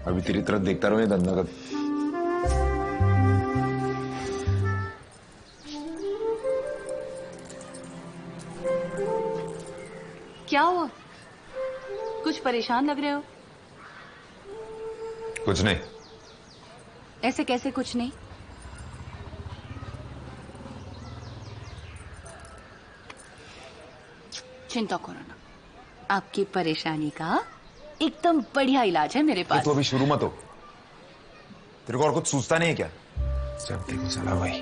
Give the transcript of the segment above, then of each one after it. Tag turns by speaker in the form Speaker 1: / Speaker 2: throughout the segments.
Speaker 1: अभी तेरी तरफ देखता रहो ये धंधा कर।
Speaker 2: क्या हुआ? कुछ परेशान लग रहे हो।
Speaker 1: कुछ नहीं।
Speaker 2: ऐसे कैसे कुछ नहीं? चिंता करो ना, आपकी परेशानी का एकदम बढ़िया इलाज है मेरे पास।
Speaker 1: तू अभी शुरू मत हो। तेरे को और कुछ सूझता नहीं है क्या? जब देखो चला भाई।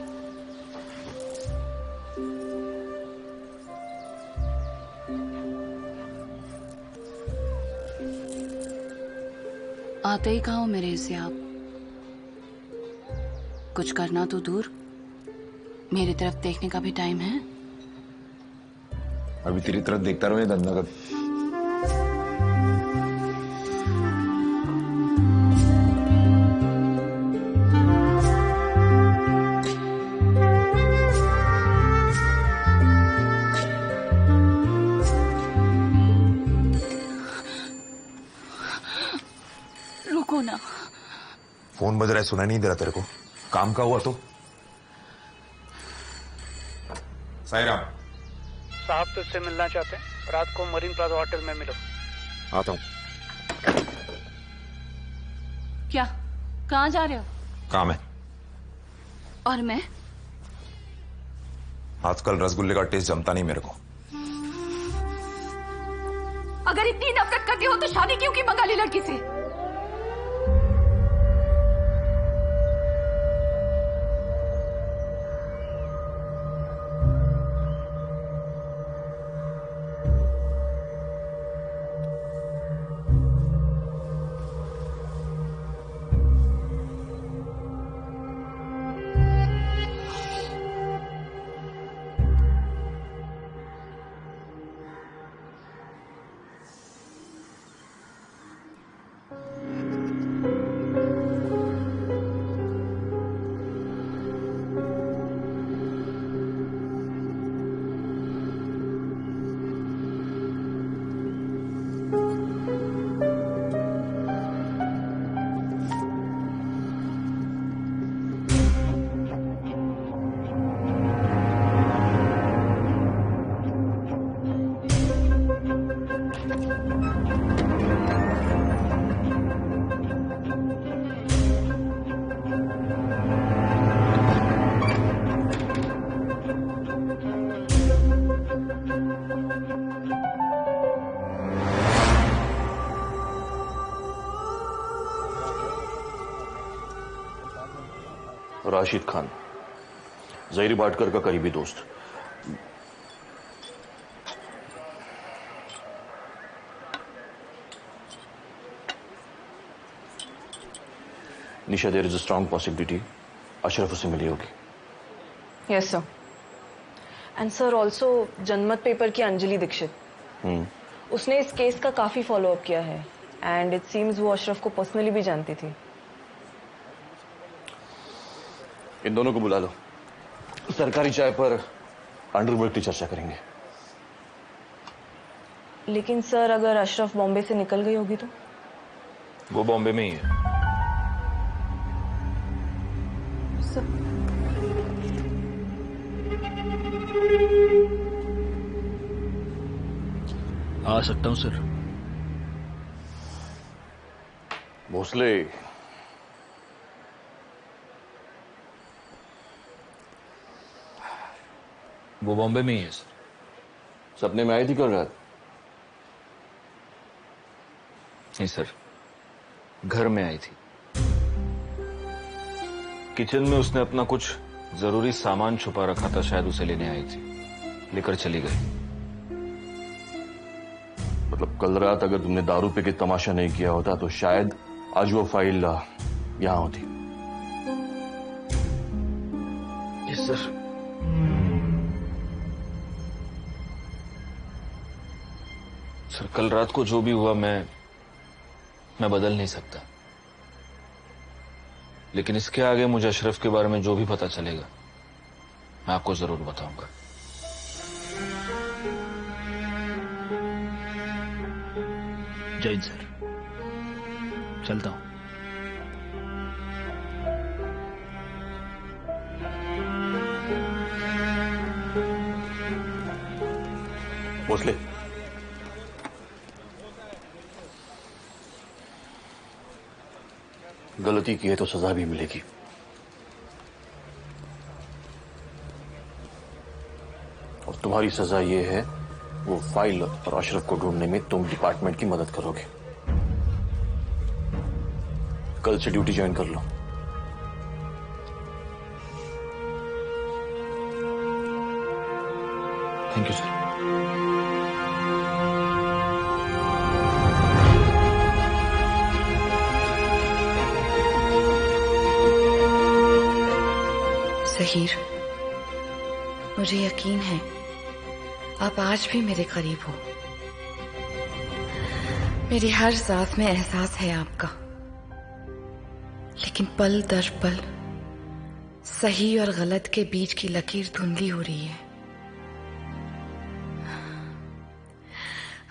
Speaker 2: आते ही कहा हो मेरे से आप। कुछ करना तो दूर, मेरी तरफ देखने का भी टाइम है।
Speaker 1: अभी तेरी तरफ देखता रहो ये धंधा कर।
Speaker 2: रुको ना।
Speaker 1: फोन बज रहा है, सुना नहीं दे रहा तेरे को? काम का हुआ तो साई राम
Speaker 3: साहब तुझसे मिलना चाहते हैं, रात को मरीन प्लाजा होटल में मिलो।
Speaker 1: आता हूँ।
Speaker 2: क्या? कहाँ जा रहे हो?
Speaker 1: काम है।
Speaker 2: और मैं?
Speaker 1: आजकल रसगुल्ले का टेस्ट जमता नहीं मेरे को।
Speaker 2: अगर इतनी नफरत करती हो तो शादी क्यों की बंगाली लड़की से?
Speaker 4: राशिद खान, जहीर बाटकर का करीबी दोस्त। Nisha, there is a strong possibility Ashraf उसे मिली होगी।
Speaker 5: Yes sir. And sir also Janmat paper की अंजलि दीक्षित, उसने इस केस का काफी फॉलो अप किया है एंड इट सीम्स वो अशरफ को पर्सनली भी जानती थी।
Speaker 4: इन दोनों को बुला लो, सरकारी चाय पर अंडरवर्ल्ड की चर्चा करेंगे।
Speaker 5: लेकिन सर अगर अशरफ बॉम्बे से निकल गई होगी तो?
Speaker 4: वो बॉम्बे में ही है।
Speaker 3: आ सकता हूं सर?
Speaker 4: भोसले,
Speaker 3: वो बॉम्बे में ही है सर।
Speaker 4: सपने में आई थी कल रात?
Speaker 3: नहीं सर, घर में आई थी।
Speaker 4: किचन में उसने अपना कुछ जरूरी सामान छुपा रखा था, शायद उसे लेने आई थी, लेकर चली गई। मतलब कल रात अगर तुमने दारू पे के तमाशा नहीं किया होता तो शायद आज वो फाइल यहां होती।
Speaker 3: Yes sir.
Speaker 4: सर, कल रात को जो भी हुआ मैं बदल नहीं सकता, लेकिन इसके आगे मुझे अशरफ के बारे में जो भी पता चलेगा मैं आपको जरूर बताऊंगा।
Speaker 3: जय हिंद सर, चलता हूं।
Speaker 4: भोसले, गलती की है तो सजा भी मिलेगी। और तुम्हारी सजा ये है, वो फाइल और अशरफ को ढूंढने में तुम डिपार्टमेंट की मदद करोगे। कल से ड्यूटी ज्वाइन कर लो। Thank you sir.
Speaker 6: ज़हीर, मुझे यकीन है आप आज भी मेरे करीब हो। मेरी हर सांस में एहसास है आपका, लेकिन पल दर पल सही और गलत के बीच की लकीर धुंधली हो रही है।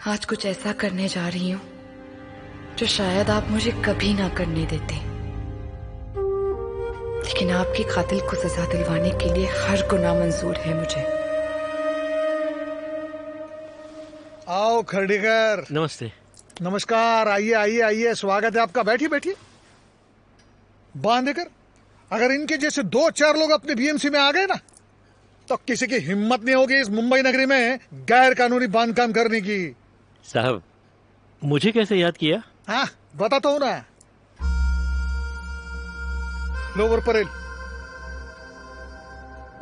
Speaker 6: आज कुछ ऐसा करने जा रही हूं जो शायद आप मुझे कभी ना करने देते, लेकिन आपकी कातिल को सजा दिलवाने के लिए हर गुनाह मंजूर है मुझे।
Speaker 7: आओ खरडीकर।
Speaker 8: नमस्ते।
Speaker 7: नमस्कार, आइए आइए आइए, स्वागत है आपका। बैठिए बैठिए। बांधेकर, अगर इनके जैसे 2-4 लोग अपने बीएमसी में आ गए ना, तो किसी की हिम्मत नहीं होगी इस मुंबई नगरी में गैर कानूनी बांधकाम करने की।
Speaker 8: साहब, मुझे कैसे याद किया?
Speaker 7: हाँ, बताता हूं ना। लोअर परेल,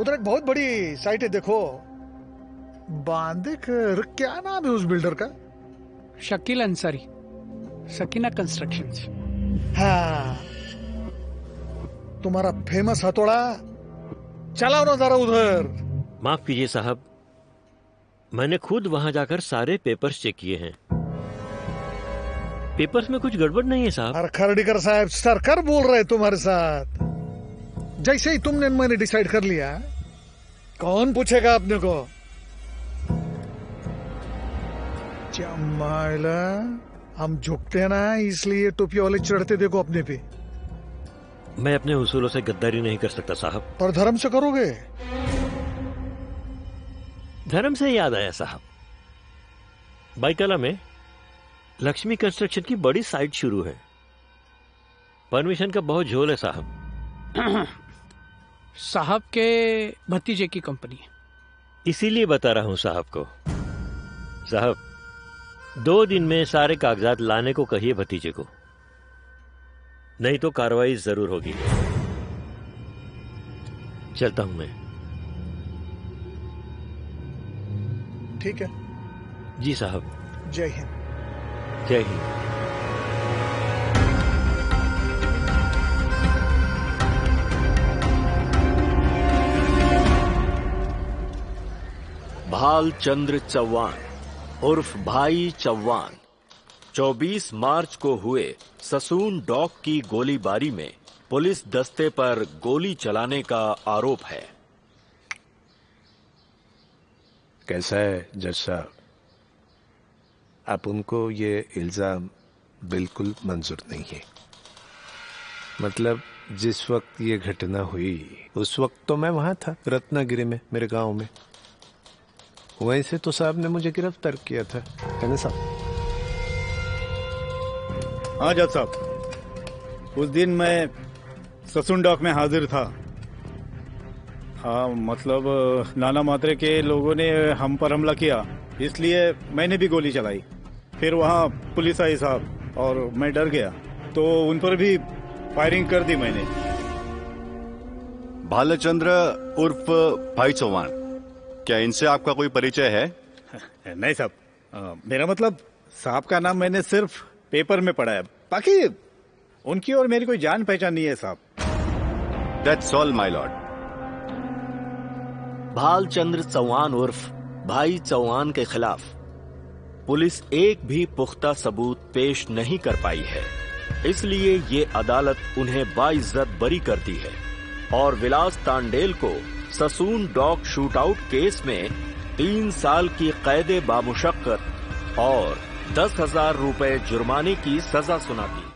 Speaker 7: उधर एक बहुत बड़ी साइट है, देखो। बांधेकर, क्या नाम है उस बिल्डर का?
Speaker 3: शकील अंसारी, सकीना कंस्ट्रक्शंस।
Speaker 7: हाँ, तुम्हारा फेमस हथौड़ा, चलाओ ना जरा उधर।
Speaker 8: माफ कीजिए साहब, मैंने खुद वहां जाकर सारे पेपर्स चेक किए हैं। पेपर्स में कुछ गड़बड़ नहीं है साहब।
Speaker 7: अरे खरडीकर साहब, सरकार बोल रहे तुम्हारे साथ। जैसे ही तुमने मैंने डिसाइड कर लिया, कौन पूछेगा अपने को? जमाइला, हम झुकते ना, इसलिए टोपी वाले चढ़ते देखो अपने पे।
Speaker 8: मैं अपने उसूलों से गद्दारी नहीं कर सकता साहब।
Speaker 7: पर धर्म से करोगे?
Speaker 8: धर्म से याद आया साहब, बाईकला में लक्ष्मी कंस्ट्रक्शन की बड़ी साइट शुरू है। परमिशन का बहुत झोल है साहब।
Speaker 3: साहब के भतीजे की कंपनी है।
Speaker 8: इसीलिए बता रहा हूं साहब को। साहब, 2 दिन में सारे कागजात लाने को कहिए भतीजे को, नहीं तो कार्रवाई जरूर होगी। चलता हूं मैं।
Speaker 7: ठीक है।
Speaker 8: जी साहब।
Speaker 7: जय हिंद।
Speaker 8: जय हिंद।
Speaker 9: भालचंद्र चौहान उर्फ भाई चौहान 24 मार्च को हुए ससून डॉक की गोलीबारी में पुलिस दस्ते पर गोली चलाने का आरोप है।
Speaker 10: कैसा है जज साहब? आप उनको ये इल्जाम बिल्कुल मंजूर नहीं है। मतलब जिस वक्त ये घटना हुई उस वक्त तो मैं वहां था, रत्नागिरी में, मेरे गांव में। वहीं से तो साहब ने मुझे गिरफ्तार किया था, है ना साहब?
Speaker 11: हाँ जज साहब, उस दिन मैं ससून डॉक में हाजिर था। हाँ, मतलब नाना मात्रे के लोगों ने हम पर हमला किया, इसलिए मैंने भी गोली चलाई। फिर वहाँ पुलिस आई साहब, और मैं डर गया तो उन पर भी फायरिंग कर दी मैंने।
Speaker 12: भालचंद्र उर्फ भाई चौहान, क्या इनसे आपका कोई परिचय है?
Speaker 11: नहीं साहब, मेरा मतलब साहब का नाम मैंने सिर्फ पेपर में पढ़ा है, बाकी उनकी और मेरी कोई जान पहचान नहीं है साहब।
Speaker 12: That's all, my lord.
Speaker 9: Bhalchandra Chauhan उर्फ भाई चौहान के खिलाफ पुलिस एक भी पुख्ता सबूत पेश नहीं कर पाई है, इसलिए ये अदालत उन्हें बाइज्जत बरी करती है और विलास तांडेल को ससून डॉग शूटआउट केस में 3 साल की कैद बामुशक्कत और 10,000 रुपए जुर्माने की सजा सुनाती।